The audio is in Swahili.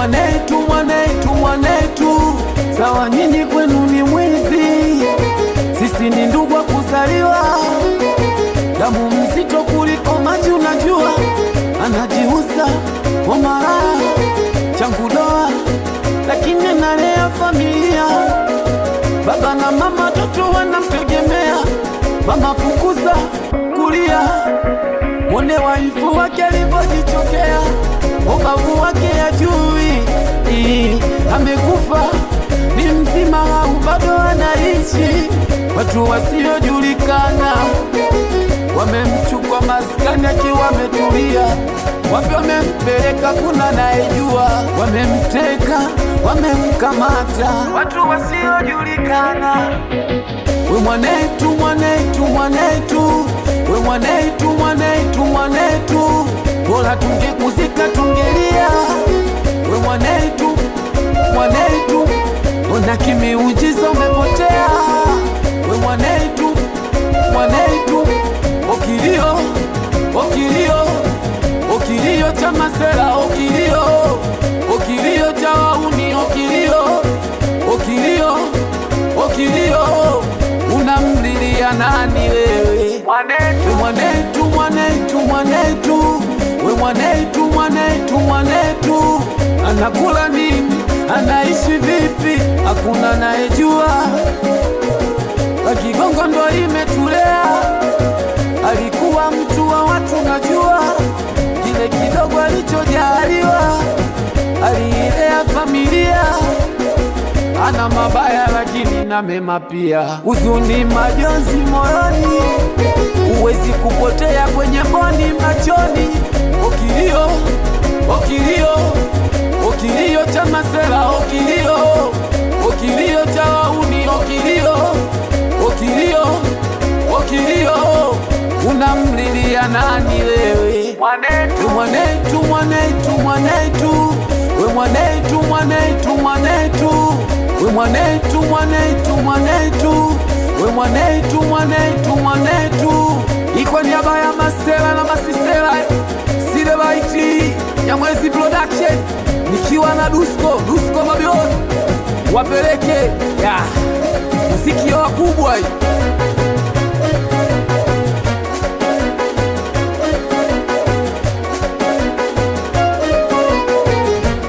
mwanetu, mwanetu, mwanetu. Sawa nyinyi kwenu ni mwizi, sisi ni ndugu wa kuzaliwa. Damu mzito kuliko maji unajua, anajiuza kwa mara changu doa, lakini nalea familia. Baba na mama toto wanamtegemea, mama punguza kulia. Mwone waifu wake alivyojichokea, ubavu wake ajui amekufa ni mzima au bado anaishi. Watu wasiojulikana wamemchukua maskani akiwa ametulia, wapi wamempeleka kuna naejua, wamemteka wamemkamata, watu wasiojulikana. We mwanetu, mwanetu, mwanetu, we mwanetu, mwanetu, mwanetu, bora tungekuzika tungelia. We mwanetu, mwanetu, ona kimiujiza umepotea. We mwanetu, mwanetu, okilio, okilio, okilio cha masela, okilio, okilio cha wauni, okilio, okilio, okilio. Unamlilia nani wewe? Mwanetu, mwanetu, mwanetu, mwanetu, we mwanetu, mwanetu, mwanetu. Anakula nini? Anaishi vipi? Hakuna anayejua. Kigongo ndo imetulea, alikuwa mtu wa watu najua, kile kidogo alichojaliwa, aliilea familia. Ana mabaya lakini na mema pia, huzuni majonzi moyoni, uwezi kupotea kwenye mboni machoni. Okilio, okilio, okilio cha masela, okilio, okilio cha wauni, okilio, okilio, okilio. Unamlilia nani wewe? Mwanetu, mwanetu, mwanetu, mwanetu, we mwanetu, mwanetu, mwanetu, we mwanetu, mwanetu, mwanetu, we mwanetu, mwanetu, mwanetu. Iko niaba ya masela na masisela, Sile Baiti ya Mwezi Production, nikiwa na Dusko, Dusko Babylon. Wapeleke ya muziki ya wakubwa hii.